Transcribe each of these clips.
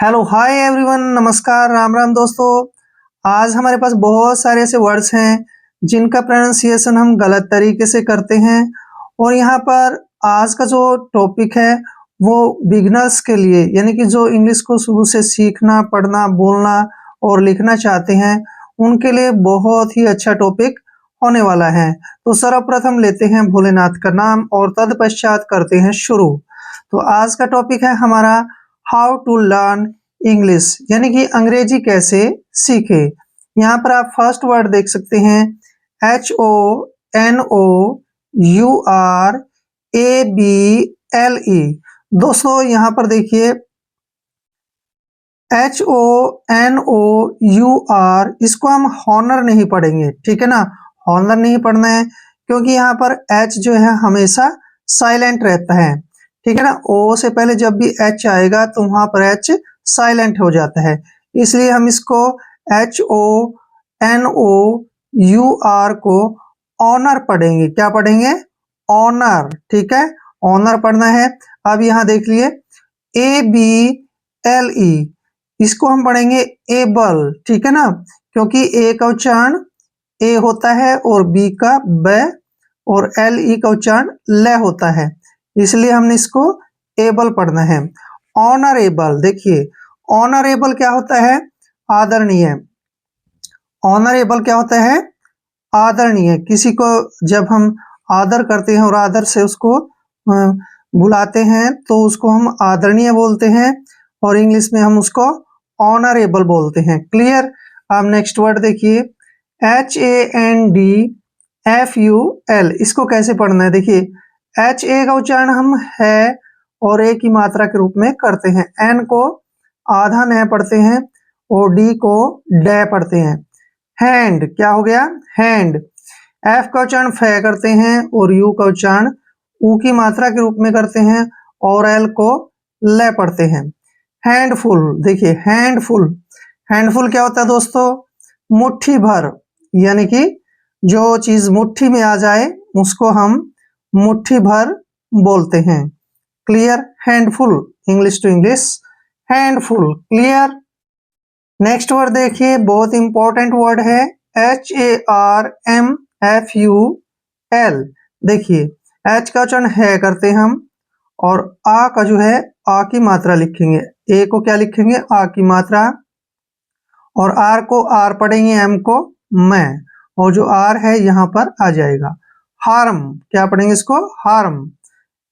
Hello hi everyone, नमस्कार, राम राम दोस्तों। आज हमारे पास बहुत सारे ऐसे वर्ड्स हैं जिनका प्रोनाउंसिएशन हम गलत तरीके से करते हैं। और यहाँ पर आज का जो टॉपिक है वो बिगनर्स के लिए, यानी कि जो इंग्लिश को शुरू से सीखना, पढ़ना, बोलना और लिखना चाहते हैं उनके लिए बहुत ही अच्छा टॉपिक होने वाला है। तो सर्वप्रथम लेते हैं भोलेनाथ का नाम और तत्पश्चात करते हैं शुरू। तो आज का टॉपिक है हमारा हाउ टू लर्न इंग्लिश, यानी कि अंग्रेजी कैसे सीखे। यहाँ पर आप फर्स्ट वर्ड देख सकते हैं HONOURABLE। दोस्तों यहाँ पर देखिए HONOUR, इसको हम हॉनर नहीं पढ़ेंगे, ठीक है ना। हॉनर नहीं पढ़ना है क्योंकि यहाँ पर H जो है हमेशा साइलेंट रहता है, ठीक है ना। O से पहले जब भी H आएगा तो वहां पर H साइलेंट हो जाता है, इसलिए हम इसको HONOUR को ऑनर पढ़ेंगे। क्या पढ़ेंगे? ऑनर, ठीक है, ऑनर पढ़ना है। अब यहाँ देख लिए ABLE, इसको हम पढ़ेंगे एबल, ठीक है ना, क्योंकि ए का उच्चारण ए होता है और बी का ब और LE का उच्चारण ल होता है, इसलिए हमने इसको एबल पढ़ना है। ऑनरेबल, देखिए ऑनरेबल क्या होता है? आदरणीय। ऑनरेबल क्या होता है? आदरणीय। किसी को जब हम आदर करते हैं और आदर से उसको बुलाते हैं तो उसको हम आदरणीय बोलते हैं और इंग्लिश में हम उसको ऑनरेबल बोलते हैं। क्लियर? अब नेक्स्ट वर्ड देखिए HANDFUL, इसको कैसे पढ़ना है? देखिए HA का उच्चारण हम है और ए की मात्रा के रूप में करते हैं। N को आधा न पढ़ते हैं और D को ड पढ़ते हैं। हैंड क्या हो गया? हैंड। F का उच्चारण फ करते हैं और U का उच्चारण ऊ की मात्रा के रूप में करते हैं और L को ल पढ़ते हैं। हैंडफुल, देखिए हैंडफुल। हैंडफुल क्या होता है दोस्तों? मुट्ठी भर, यानी कि जो चीज मुट्ठी में आ जाए उसको हम मुट्ठी भर बोलते हैं। Clear? Handful, English to English, handful. Clear? Next word देखिए, बहुत इंपॉर्टेंट वर्ड है HARMFUL। देखिए H का उच्चारण है करते हैं हम और आ का जो है आ की मात्रा लिखेंगे। ए को क्या लिखेंगे? आ की मात्रा, और आर को आर पढ़ेंगे, एम को मैं, और जो आर है यहाँ पर आ जाएगा। हार्म, क्या पढ़ेंगे इसको? हार्म।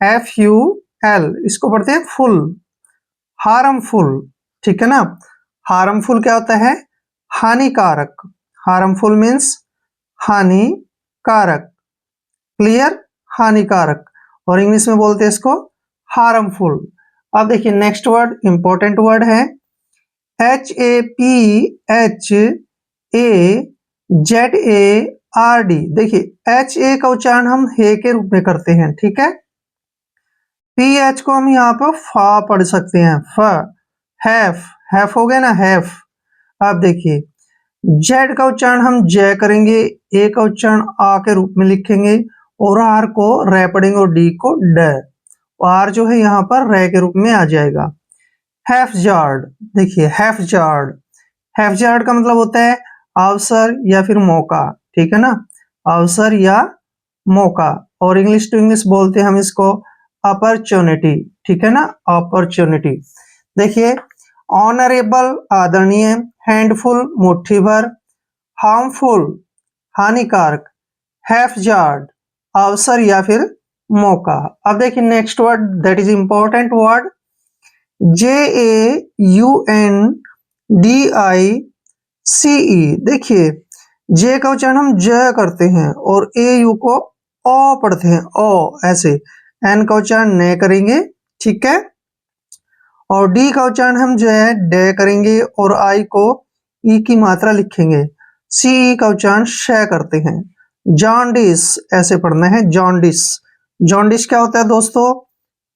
FUL, इसको पढ़ते हैं फुल, हार्मफुल, ठीक है ना। हार्मफुल क्या होता है? हानिकारक। हार्मफुल मीन्स हानिकारक। क्लियर? हानिकारक, और इंग्लिश में बोलते हैं इसको हार्मफुल। अब देखिए नेक्स्ट वर्ड इंपॉर्टेंट वर्ड है HAPHAZARD। देखिए HA का उच्चारण हम हे के रूप में करते हैं, ठीक है। PH को हम यहाँ पर फा पढ़ सकते हैं, फ। हैफ, हैफ हो गया ना, हैफ। अब देखिए जेड का उच्चारण हम जय करेंगे, ए का उच्चारण आ के रूप में लिखेंगे और आर को रे पढ़ेंगे और डी को ड, आर जो है यहाँ पर रे के रूप में आ जाएगा। हैफजार्ड, देखिए हैफजार्ड। हैफजार्ड का मतलब होता है अवसर या फिर मौका, ठीक है ना, अवसर या मौका, और इंग्लिश टू इंग्लिश बोलते हैं हम इसको अपॉर्चुनिटी, ठीक है ना, अपॉर्चुनिटी। देखिए ऑनरेबल आदरणीय, हैंडफुल मुट्ठी भर, हार्मफुल हानिकारक, हैफजार्ड अवसर या फिर मौका। अब देखिए next word that is important word JAUNDICE। देखिए जे का उच्चारण हम ज करते हैं और AU को ओ पढ़ते हैं, ओ ऐसे। एन का उच्चारण न करेंगे, ठीक है, और डी का उच्चारण हम जो है ड करेंगे और आई को ई की मात्रा लिखेंगे। CE का उच्चारण श करते हैं। जॉन्डिस ऐसे पढ़ना है, जॉन्डिस। जॉन्डिस क्या होता है दोस्तों?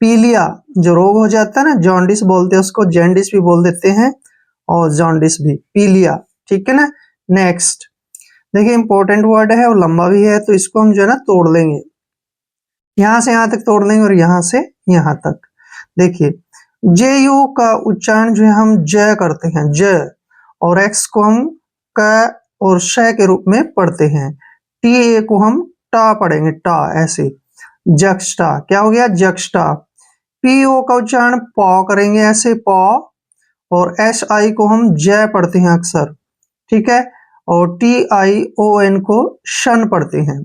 पीलिया, जो रोग हो जाता है ना, जॉन्डिस बोलते हैं उसको, जैंडिस भी बोल देते हैं और जॉन्डिस भी, पीलिया, ठीक है ना। नेक्स्ट देखिए इंपॉर्टेंट वर्ड है और लंबा भी है, तो इसको हम जो है ना तोड़ लेंगे, यहां से यहां तक तोड़ लेंगे और यहां से यहां तक। देखिए जे यू का उच्चारण जो है हम ज करते हैं, ज, और एक्स को हम क और श के रूप में पढ़ते हैं। टी ए को हम टा पढ़ेंगे, टा, ऐसे जक्स्टा, क्या हो गया जक्स्टा। पी ओ का उच्चारण पौ करेंगे, ऐसे पौ, और एस आई को हम जय पढ़ते हैं अक्सर, ठीक है, और टी आई ओ एन को शन पढ़ते हैं।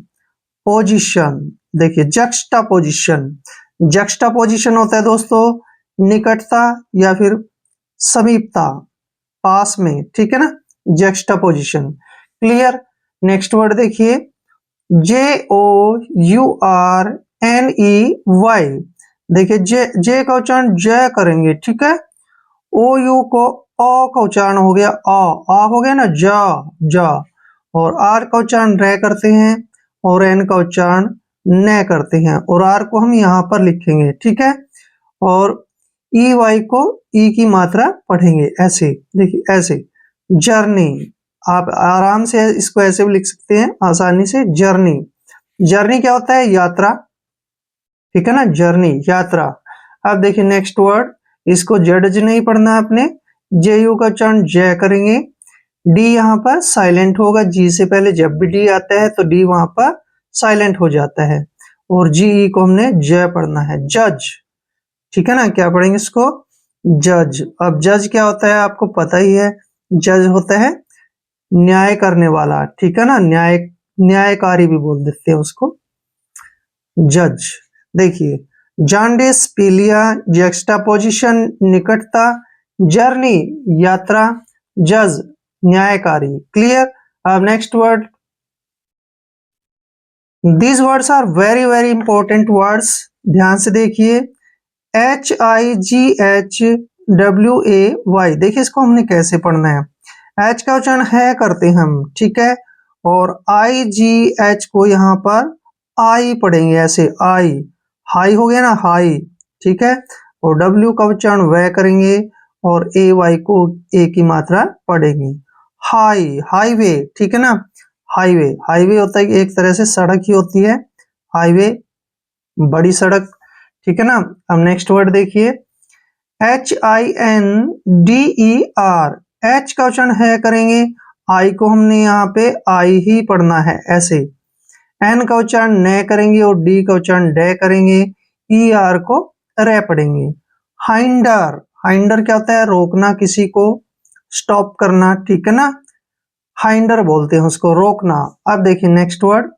पोजीशन, देखिए जक्स्टा पोजीशन, जक्स्टा पोजीशन होता है दोस्तों निकटता या फिर समीपता, पास में, ठीक है ना, juxta position. Clear. Next word देखिए, J O U R N E Y, देखिए जे का उच्चारण ज करेंगे, ठीक है, ओ यू को ओ का उच्चारण हो गया आ हो गया ना, जा, जा, और आर का उच्चारण रे करते हैं और एन का उच्चारण न करते हैं, और आर को हम यहाँ पर लिखेंगे, ठीक है, और ई वाई को ई की मात्रा पढ़ेंगे, ऐसे देखिए, ऐसे जर्नी, आप आराम से इसको ऐसे भी लिख सकते हैं आसानी से, जर्नी। जर्नी क्या होता है, यात्रा, ठीक है ना, जर्नी, यात्रा। अब देखिए नेक्स्ट वर्ड, इसको जेड नहीं पढ़ना है आपने, जे यू का उच्चारण जय करेंगे, डी यहाँ पर साइलेंट होगा, जी से पहले जब भी डी आता है तो डी वहां पर साइलेंट हो जाता है, और जी ई को हमने जय पढ़ना है, जज, ठीक है ना, क्या पढ़ेंगे इसको, जज। अब जज क्या होता है आपको पता ही है, जज होता है न्याय करने वाला, ठीक है ना, न्यायकारी भी बोल देते हैं उसको, जज। देखिए जॉन्डिस, पीलिया, जेक्स्टापोजिशन निकटता, जर्नी यात्रा, जज न्यायकारी। क्लियर। अब next word, these words are very very important words, ध्यान से देखिए, H I G H W A Y, देखिए इसको हमने कैसे पढ़ना है, एच का उच्चारण है करते हैं हम, ठीक है, और आई जी एच को यहाँ पर आई पढ़ेंगे, ऐसे आई, हाई हो गया ना, हाई, ठीक है, और डब्ल्यू का उच्चारण वह करेंगे, और ए वाई को ए की मात्रा पढ़ेंगे, हाई, हाईवे, ठीक है ना, हाईवे, हाईवे होता है एक तरह से सड़क ही होती है, हाईवे बड़ी सड़क, ठीक है ना। अब नेक्स्ट वर्ड देखिए, H I N D E R, H का उच्चारण है करेंगे, आई को हमने यहाँ पे आई ही पढ़ना है, ऐसे, एन का उच्चारण न करेंगे और डी का उच्चारण डे करेंगे, ई आर को रे पढ़ेंगे। हाइंडर, हाइंडर क्या होता है, रोकना किसी को, स्टॉप करना, ठीक है ना, हाइंडर बोलते हैं उसको, रोकना। अब देखिए next word,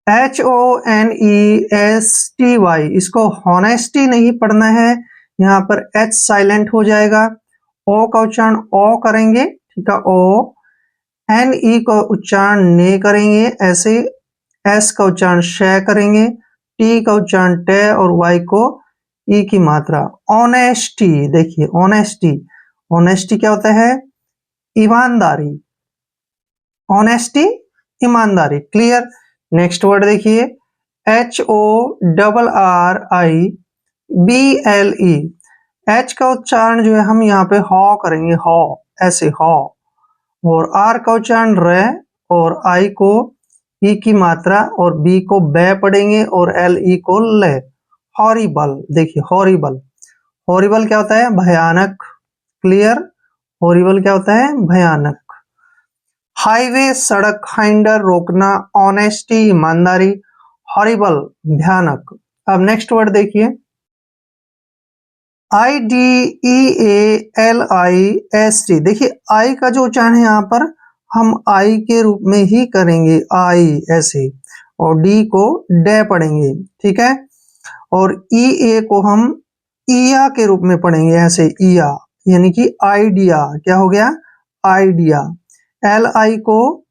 H O N E S T Y, इसको हॉनेस्टी नहीं पढ़ना है, यहाँ पर एच साइलेंट हो जाएगा, ओ का उच्चारण ओ करेंगे, ठीक है, ओ, एन ई का उच्चारण ने करेंगे, ऐसे, एस का उच्चारण श करेंगे, टी का उच्चारण टे, और वाई को ई की मात्रा। ऑनेस्टी, देखिए ऑनेस्टी, ऑनेस्टी क्या होता है, ईमानदारी, ऑनेस्टी ईमानदारी। क्लियर। नेक्स्ट वर्ड देखिए, H O double R I B L E, H का उच्चारण जो है हम यहाँ पे हॉ करेंगे, हॉ, ऐसे हॉ, और आर का उच्चारण रे, और आई को ई की मात्रा, और बी को बे पढ़ेंगे, और एल ई को ले। हॉरिबल, देखिए हॉरिबल, हॉरिबल क्या होता है, भयानक। क्लियर। हॉरिबल क्या होता है, भयानक। हाईवे सड़क, हाइंडर रोकना, ऑनेस्टी ईमानदारी, हॉरिबल भयानक। अब नेक्स्ट वर्ड देखिए, I D E A L I S T, देखिए आई का जो उच्चारण है यहाँ पर हम आई के रूप में ही करेंगे, आई, ऐसे, और डी को डे पढ़ेंगे, ठीक है, और ई ए को हम ईया के रूप में पढ़ेंगे, ऐसे ईया, यानी कि आइडिया, क्या हो गया, आइडिया। एल आई को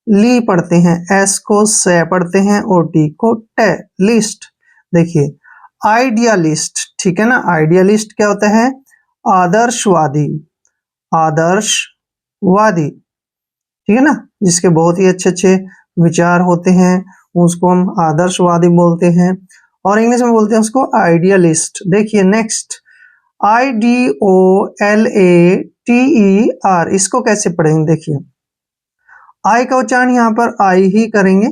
ली पढ़ते हैं, एस को से पढ़ते हैं, और टी को टे, लिस्ट। देखिए आइडियलिस्ट, ठीक है ना, आइडियलिस्ट क्या होता है, आदर्शवादी, आदर्शवादी, ठीक है ना, जिसके बहुत ही अच्छे अच्छे विचार होते हैं उसको हम आदर्शवादी बोलते हैं, और इंग्लिश में बोलते हैं उसको आइडियलिस्ट। देखिए next, I D O L A T E R, इसको कैसे पढ़ेंगे, देखिए आई का उच्चारण यहाँ पर आई ही करेंगे,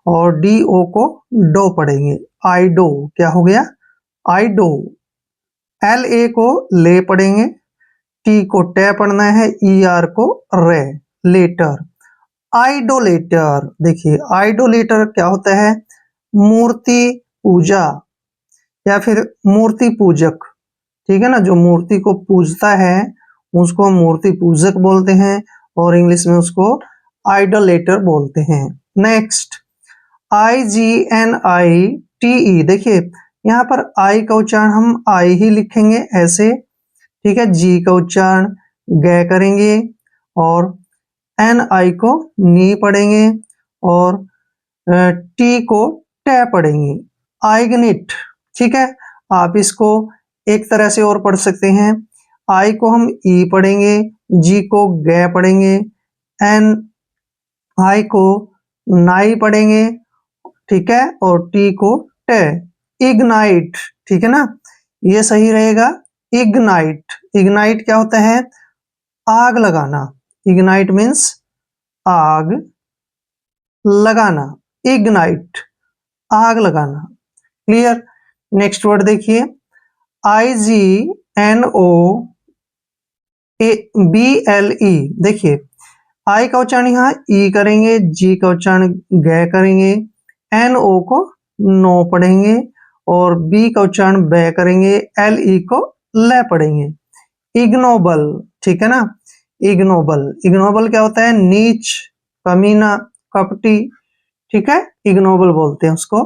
और डी ओ को डो पढ़ेंगे, आईडो, क्या हो गया, आईडो, एल ए को ले पढ़ेंगे, टी को टे पढ़ना है, ई आर को रे, लेटर। आइडोलेटर, देखिए आइडोलेटर क्या होता है, मूर्ति पूजा या फिर मूर्ति पूजक, ठीक है ना, जो मूर्ति को पूजता है उसको हम मूर्ति पूजक बोलते हैं और इंग्लिश में उसको आइडोलेटर बोलते हैं। नेक्स्ट, IGNITE, देखिए यहाँ पर आई का उच्चारण हम आई ही लिखेंगे ऐसे, ठीक है, जी का उच्चारण ग करेंगे और एन आई को नी पढ़ेंगे और टी को टे पढ़ेंगे, आइगनिट, ठीक है। आप इसको एक तरह से और पढ़ सकते हैं, आई को हम ई पढ़ेंगे, जी को ग पढ़ेंगे, एन आई को नाई पढ़ेंगे, ठीक है, और टी को टे, इग्नाइट, ठीक है ना, ये सही रहेगा। इग्नाइट, इग्नाइट क्या होता है, आग लगाना, इग्नाइट मीन्स आग लगाना, इग्नाइट आग लगाना, क्लियर। नेक्स्ट वर्ड देखिए, IGNOBLE, देखिए आई का उच्चारण यहाँ ई करेंगे, जी का उच्चारण ग करेंगे, एन ओ को नो पढ़ेंगे और बी का उच्चारण ब करेंगे, एल ई को ल पढ़ेंगे, इग्नोबल, ठीक है ना। इग्नोबल, इग्नोबल क्या होता है, नीच, कमीना, कपटी, ठीक है, इग्नोबल बोलते हैं उसको,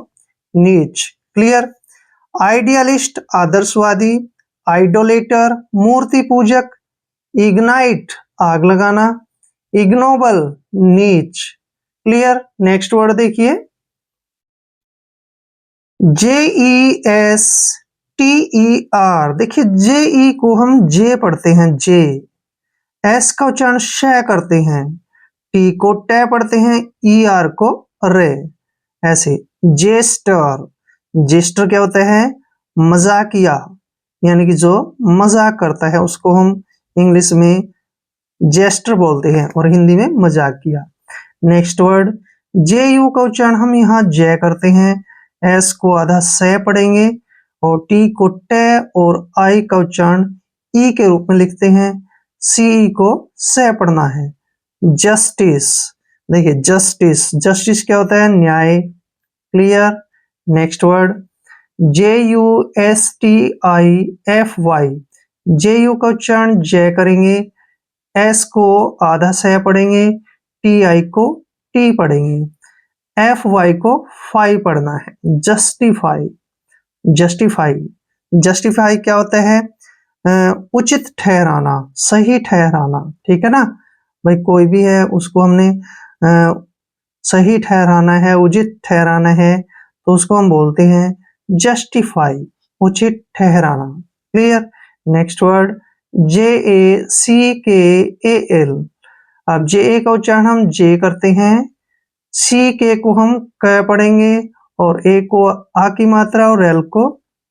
नीच, क्लियर। आइडियलिस्ट आदर्शवादी, आइडोलेटर मूर्ति पूजक, इग्नाइट आग लगाना, इग्नोबल नीच, क्लियर। नेक्स्ट वर्ड देखिए, JESTER, देखिए JE को हम जे पढ़ते हैं, जे, एस का उच्चारण श करते हैं, टी को टे पढ़ते हैं, ई आर को रे, ऐसे जेस्टर। जेस्टर क्या होता है, मजाकिया, यानी कि जो मजाक करता है उसको हम इंग्लिश में जेस्टर बोलते हैं और हिंदी में मजाकिया। नेक्स्ट वर्ड, जे यू का उच्चारण हम यहाँ जय करते हैं, एस को आधा से पढ़ेंगे और टी को टे और आई का उच्चारण ई के रूप में लिखते हैं, सी को से पढ़ना है। जस्टिस, देखिए जस्टिस, जस्टिस क्या होता है, न्याय, clear. Next word, JUSTIFY, J you का उच्चारण जय करेंगे, एस को आधा से पढ़ेंगे, टी आई को टी पढ़ेंगे, एफ वाई को फाई पढ़ना है, जस्टिफाई, जस्टिफाई, जस्टिफाई क्या होता है, उचित ठहराना, सही ठहराना, ठीक है ना, भाई कोई भी है उसको हमने सही ठहराना है, उचित ठहराना है, तो उसको हम बोलते हैं जस्टिफाई, उचित ठहराना, क्लियर। नेक्स्ट वर्ड, JACKAL, अब जे का उच्चारण हम जे करते हैं, सी के को हम क पढ़ेंगे और ए को आ की मात्रा और एल को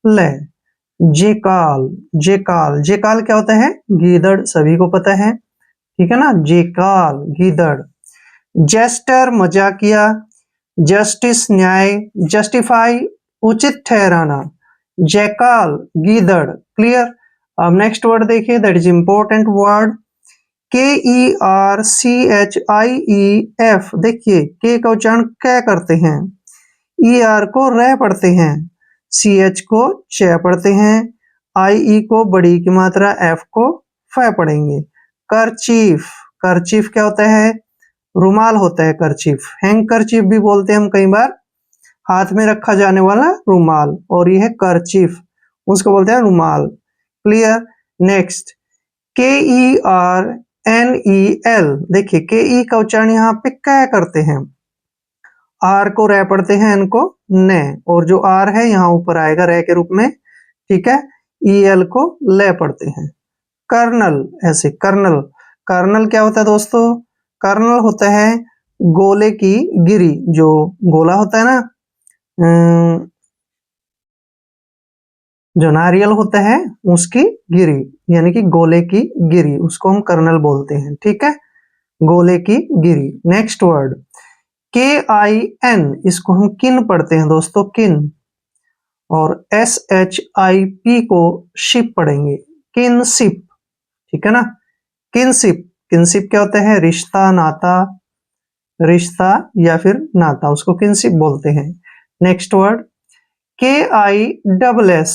ले, जेकाल, जेकाल, जेकाल क्या होता है, गीदड़, सभी को पता है, ठीक है ना, जेकाल गीदड़। जेस्टर मजाकिया, जस्टिस न्याय, जस्टिफाई उचित ठहराना, जैकाल गीदड़, क्लियर। अब नेक्स्ट वर्ड देखिए, that is important word, KERCHIEF, देखिए के का उच्चारण कै करते हैं, ER को रे पढ़ते हैं, CH को च पढ़ते हैं, IE को बड़ी की मात्रा, F को फ पढ़ेंगे। करचीफ, करचीफ क्या होता है, रुमाल होता है करचीफ, हैंकरचीफ भी बोलते हैं हम कई बार, हाथ में रखा जाने वाला रुमाल, और ये है करचीफ, उसको बोलते हैं रुमाल, क्लियर। नेक्स्ट, KERNEL, देखिए KE का उच्चारण यहाँ पे कै करते हैं, आर को रे पढ़ते हैं, एन को ने, और जो आर है यहाँ ऊपर आएगा रे के रूप में, ठीक है, EL को ले पढ़ते हैं। कर्नल, ऐसे कर्नल, कर्नल क्या होता है दोस्तों, कर्नल होता है गोले की गिरी, जो गोला होता है ना, जो नारियल होता है उसकी गिरी, यानी कि गोले की गिरी, उसको हम कर्नल बोलते हैं, ठीक है, गोले की गिरी। नेक्स्ट वर्ड, KIN, इसको हम किन पढ़ते हैं दोस्तों, किन, और SHIP को शिप पढ़ेंगे, किनशिप, ठीक है ना। किनशिप, किनशिप क्या होता है? रिश्ता, नाता, रिश्ता या फिर नाता, उसको किनशिप बोलते हैं। नेक्स्ट वर्ड KISS,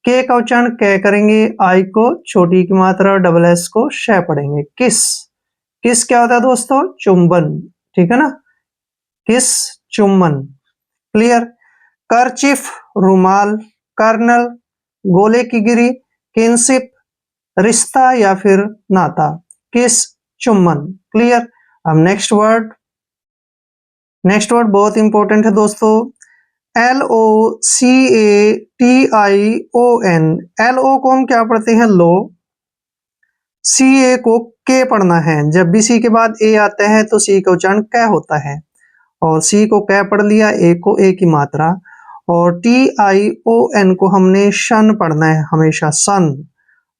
के का उच्चारण कै करेंगे, आई को छोटी की मात्रा, डबल एस को श पढ़ेंगे। किस, किस क्या होता है दोस्तों? चुंबन, ठीक है ना, किस, चुम्बन, क्लियर। करचिफ, रुमाल, कर्नल, गोले की गिरी, किनशिप, रिश्ता या फिर नाता, किस, चुम्बन, क्लियर। अब नेक्स्ट वर्ड, नेक्स्ट वर्ड बहुत इंपॉर्टेंट है दोस्तों, LOCATION। LO को हम क्या पढ़ते हैं? लो। CA को के पढ़ना है, जब भी सी के बाद ए आता है तो सी का उच्चारण कै होता है, और सी को कै पढ़ लिया, ए को ए की मात्रा, और TION को हमने शन पढ़ना है हमेशा, सन।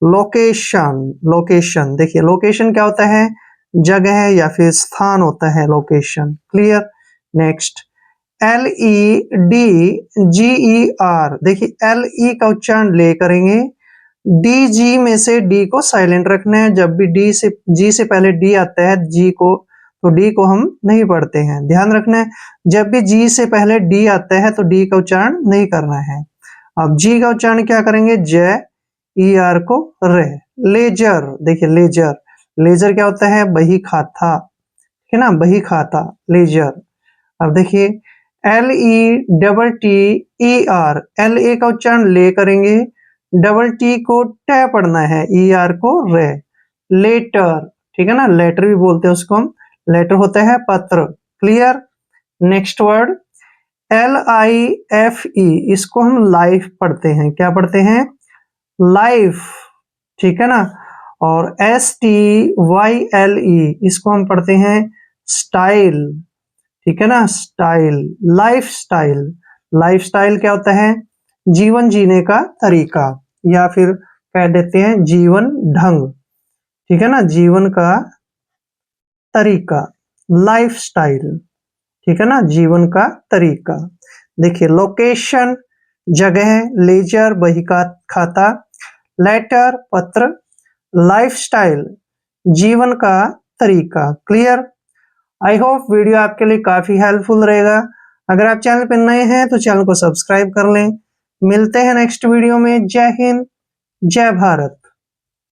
लोकेशन, लोकेशन, देखिए लोकेशन क्या होता है? जगह या फिर स्थान होता है लोकेशन, क्लियर। नेक्स्ट LEDGER, देखिए LE का उच्चारण ले करेंगे, DG में से D को साइलेंट रखना है, जब भी D से G से पहले D आता है G को, तो D को हम नहीं पढ़ते हैं, ध्यान रखना है। जब भी G से पहले D आता है तो D का उच्चारण नहीं करना है। अब G का उच्चारण क्या करेंगे? ER को रे। लेजर, देखिए लेजर, लेजर क्या होता है? बही खाता, ठीक है ना, बही खाता, लेजर। अब देखिए LETTER, LA का उच्चारण ले करेंगे, डबल T को ट पढ़ना है, ER को रे, लेटर, ठीक है ना, लेटर भी बोलते हैं उसको हम, लेटर होता है पत्र, क्लियर। नेक्स्ट वर्ड LIFE, इसको हम लाइफ पढ़ते हैं, क्या पढ़ते हैं? लाइफ, ठीक है ना। और STYLE, इसको हम पढ़ते हैं स्टाइल, ठीक है ना, style, life style. Life style क्या होता है? जीवन जीने का तरीका, या फिर कह देते हैं जीवन ढंग, ठीक है ना, जीवन का तरीका, लाइफ स्टाइल, ठीक है ना, जीवन का तरीका। देखिए लोकेशन, जगह, लेजर, बही का खाता, लेटर, पत्र, लाइफस्टाइल, जीवन का तरीका, क्लियर। आई होप वीडियो आपके लिए काफी हेल्पफुल रहेगा। अगर आप चैनल पर नए हैं तो चैनल को सब्सक्राइब कर लें। मिलते हैं नेक्स्ट वीडियो में। जय हिंद, जय भारत।